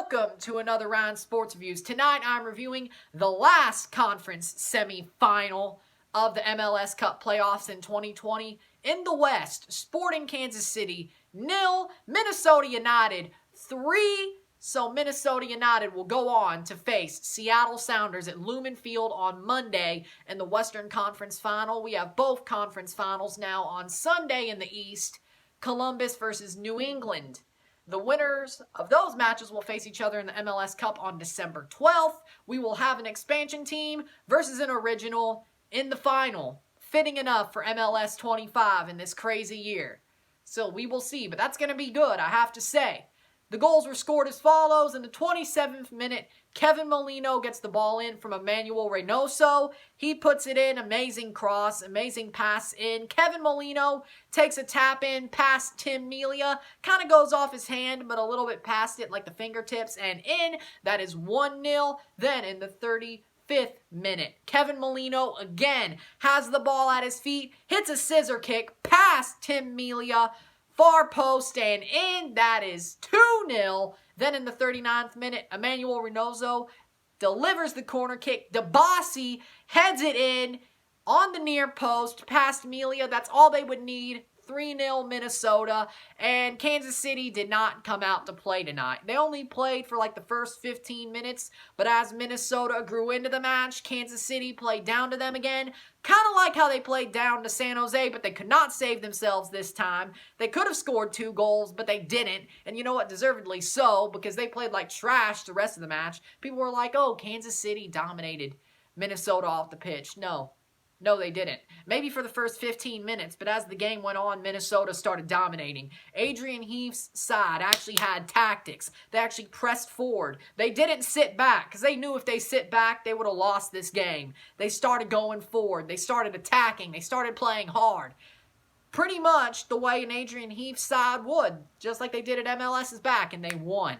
Welcome to another round of Sports Reviews. Tonight I'm reviewing the last conference semifinal of the MLS Cup playoffs in 2020. In the West, Sporting Kansas City 0, Minnesota United 3. So Minnesota United will go on to face Seattle Sounders at Lumen Field on Monday in the Western Conference Final. We have both conference finals now on Sunday in the East. Columbus versus New England. The winners of those matches will face each other in the MLS Cup on December 12th. We will have an expansion team versus an original in the final. Fitting enough for MLS 25 in this crazy year. So we will see, but that's going to be good, I have to say. The goals were scored as follows. In the 27th minute, Kevin Molino gets the ball in from Emmanuel Reynoso. He puts it in. Amazing cross. Amazing pass in. Kevin Molino takes a tap in past Tim Melia. Kind of goes off his hand, but a little bit past it like the fingertips and in. That is 1-0. Then in the 35th minute, Kevin Molino again has the ball at his feet. Hits a scissor kick past Tim Melia. Far post and in. That is 2-0. Then in the 39th minute, Emmanuel Reynoso delivers the corner kick. DeBossi heads it in on the near post past Melia. That's all they would need. 3-0 Minnesota. And Kansas City did not come out to play tonight. They only played for like the first 15 minutes. But as Minnesota grew into the match, Kansas City played down to them again. Kind of like how they played down to San Jose, but they could not save themselves this time. They could have scored 2 goals, but they didn't. And you know what? Deservedly so, because they played like trash the rest of the match. People were like, oh, Kansas City dominated Minnesota off the pitch. No, they didn't. Maybe for the first 15 minutes, but as the game went on, Minnesota started dominating. Adrian Heath's side actually had tactics. They actually pressed forward. They didn't sit back, because they knew if they sit back, they would have lost this game. They started going forward. They started attacking. They started playing hard. Pretty much the way an Adrian Heath side would, just like they did at MLS's back, and they won.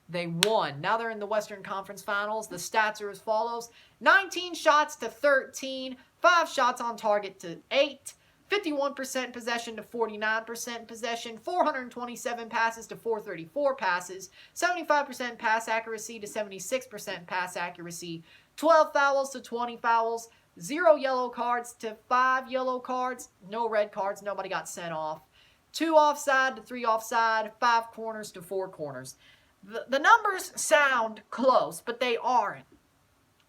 They won. Now they're in the Western Conference Finals. The stats are as follows. 19 shots to 13. 5 shots on target to 8. 51% possession to 49% possession. 427 passes to 434 passes. 75% pass accuracy to 76% pass accuracy. 12 fouls to 20 fouls. 0 yellow cards to 5 yellow cards. No red cards. Nobody got sent off. 2 offside to 3 offside. 5 corners to 4 corners. The numbers sound close, but they aren't.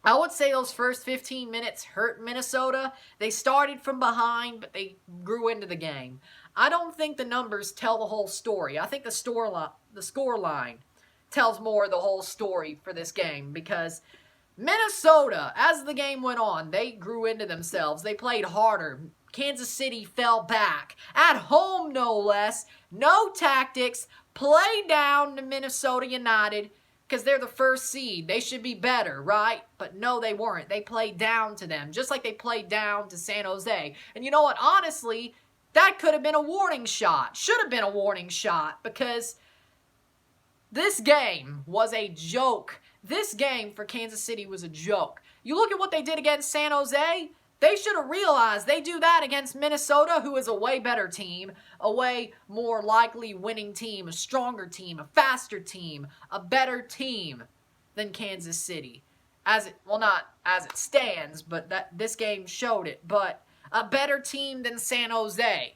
I would say those first 15 minutes hurt Minnesota. They started from behind, but they grew into the game. I don't think the numbers tell the whole story. I think the score line tells more of the whole story for this game, because Minnesota, as the game went on, they grew into themselves. They played harder. Kansas City fell back. At home, no less. No tactics. Play down to Minnesota United because they're the first seed. They should be better, right? But no, they weren't. They played down to them, just like they played down to San Jose. And you know what? Honestly, that could have been a warning shot. Should have been a warning shot, because this game was a joke. This game for Kansas City was a joke. You look at what they did against San Jose. They should have realized they do that against Minnesota, who is a way better team, a way more likely winning team, a stronger team, a faster team, a better team than Kansas City. Not as it stands, but this game showed it. But a better team than San Jose.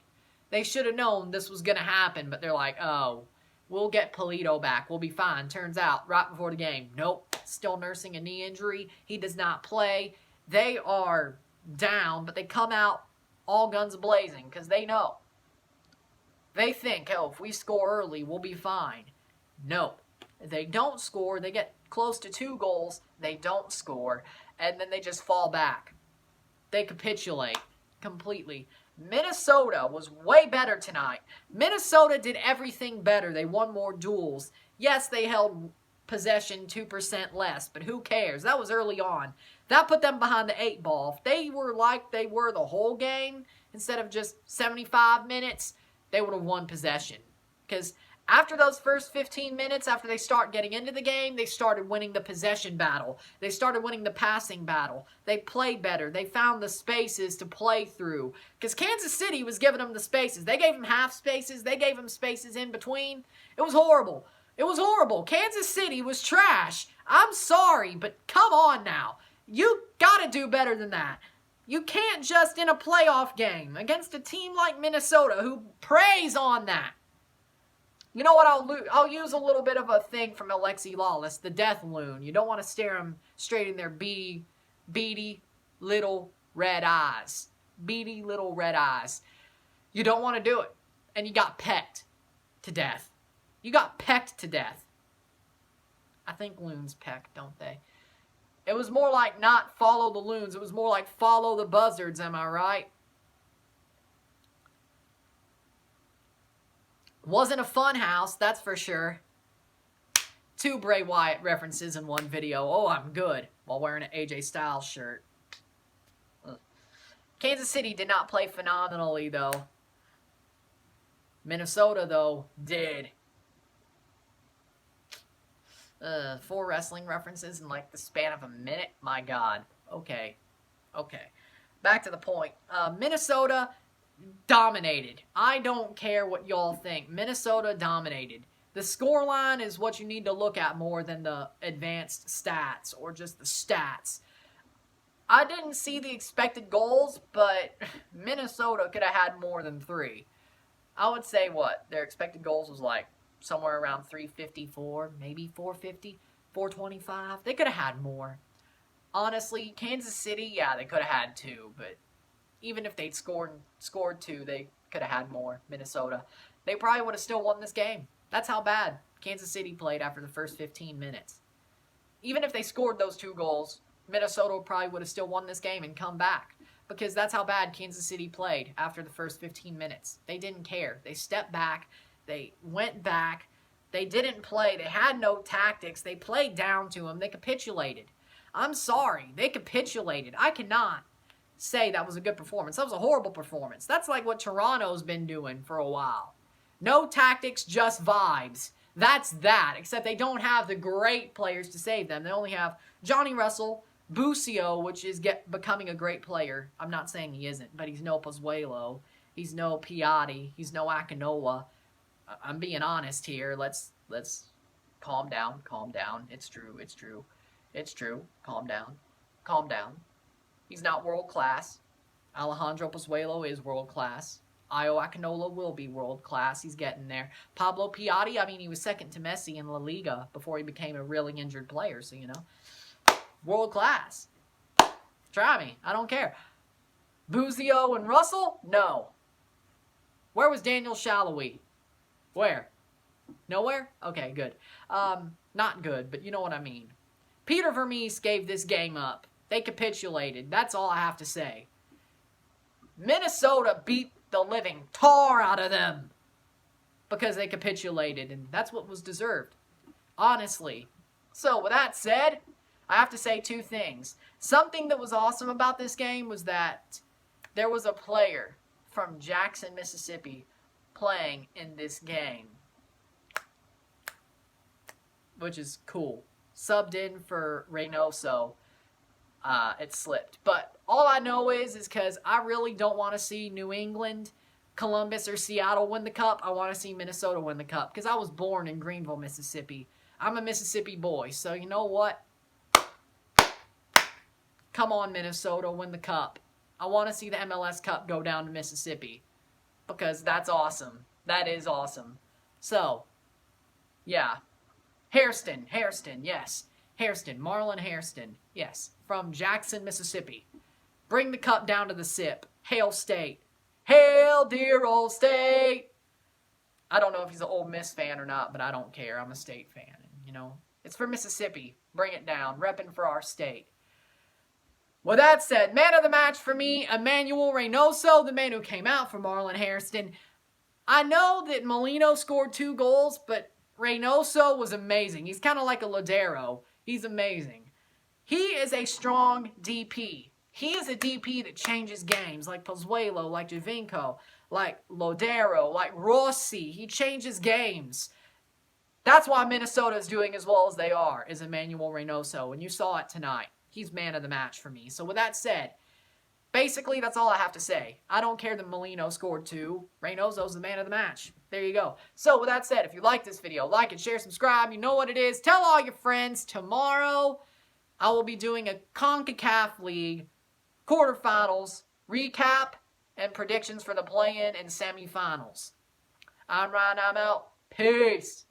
They should have known this was going to happen, but they're like, oh, we'll get Polito back. We'll be fine. Turns out, right before the game, nope, still nursing a knee injury. He does not play. They are down, but they come out all guns blazing because they know. They think, oh, if we score early, we'll be fine. No. They don't score. They get close to 2 goals. They don't score. And then they just fall back. They capitulate completely. Minnesota was way better tonight. Minnesota did everything better. They won more duels. Yes, they held possession 2% less, but who cares? That was early on. That put them behind the 8 ball. If they were like they were the whole game, instead of just 75 minutes, they would have won possession. Because after those first 15 minutes, after they start getting into the game, they started winning the possession battle. They started winning the passing battle. They played better. They found the spaces to play through. Because Kansas City was giving them the spaces. They gave them half spaces. They gave them spaces in between. It was horrible. It was horrible. Kansas City was trash. I'm sorry, but come on now. You got to do better than that. You can't just in a playoff game against a team like Minnesota who preys on that. You know what? I'll use a little bit of a thing from Alexi Lawless, the death loon. You don't want to stare him straight in their beady little red eyes. Beady little red eyes. You don't want to do it. And you got pecked to death. You got pecked to death. I think loons peck, don't they? It was more like not follow the loons. It was more like follow the buzzards, am I right? Wasn't a fun house, that's for sure. 2 Bray Wyatt references in one video. Oh, I'm good. While wearing an AJ Styles shirt. Ugh. Kansas City did not play phenomenally, though. Minnesota, though, did. 4 wrestling references in like the span of a minute. My God. Okay. Back to the point. Minnesota dominated. I don't care what y'all think. Minnesota dominated. The scoreline is what you need to look at more than the advanced stats or just the stats. I didn't see the expected goals, but Minnesota could have had more than 3. I would say what? Their expected goals was like somewhere around 354, maybe 450, 425. They could have had more. Honestly, Kansas City, yeah, they could have had 2, but even if they'd scored 2, they could have had more. Minnesota, they probably would have still won this game. That's how bad Kansas City played after the first 15 minutes. Even if they scored those 2 goals, Minnesota probably would have still won this game and come back. Because that's how bad Kansas City played after the first 15 minutes. They didn't care. They stepped back. They went back. They didn't play. They had no tactics. They played down to them. They capitulated. I'm sorry. They capitulated. I cannot say that was a good performance. That was a horrible performance. That's like what Toronto's been doing for a while. No tactics, just vibes. That's that. Except they don't have the great players to save them. They only have Johnny Russell, Busio, which is becoming a great player. I'm not saying he isn't, but he's no Pozuelo. He's no Piatti. He's no Akinola. I'm being honest here. Let's calm down. It's true. Calm down. He's not world class. Alejandro Pozuelo is world class. Io Akinola will be world class. He's getting there. Pablo Piatti, I mean, he was second to Messi in La Liga before he became a really injured player, so you know. World class. Try me. I don't care. Busio and Russell? No. Where was Daniel Shalhoub? Where? Nowhere? Okay, good. Not good, but you know what I mean. Peter Vermees gave this game up. They capitulated. That's all I have to say. Minnesota beat the living tar out of them because they capitulated, and that's what was deserved. Honestly. So, with that said, I have to say 2 things. Something that was awesome about this game was that there was a player from Jackson, Mississippi playing in this game, which is cool. Subbed in for Reynoso. It slipped. But all I know is because I really don't want to see New England, Columbus, or Seattle win the cup. I want to see Minnesota win the cup because I was born in Greenville, Mississippi. I'm a Mississippi boy, so you know what? Come on, Minnesota, win the cup. I want to see the MLS Cup go down to Mississippi because that's awesome. That is awesome. So, yeah. Hairston, yes. Hairston, Marlon Hairston, yes. From Jackson, Mississippi. Bring the cup down to the SIP. Hail State. Hail, dear old state. I don't know if he's an Ole Miss fan or not, but I don't care. I'm a state fan. And, you know, it's for Mississippi. Bring it down. Repping for our state. With that said, man of the match for me, Emmanuel Reynoso, the man who came out for Marlon Hairston. I know that Molino scored 2 goals, but Reynoso was amazing. He's kind of like a Lodero. He's amazing. He is a strong DP. He is a DP that changes games, like Pozuelo, like Javinko, like Lodero, like Rossi. He changes games. That's why Minnesota is doing as well as they are, is Emmanuel Reynoso, and you saw it tonight. He's man of the match for me. So with that said, Basically, that's all I have to say. I don't care that Molino scored 2. Reynoso's the man of the match. There you go. So, with that said, if you like this video, like it, share, subscribe. You know what it is. Tell all your friends. Tomorrow, I will be doing a CONCACAF League quarterfinals recap and predictions for the play-in and semifinals. I'm Ryan. I'm out. Peace.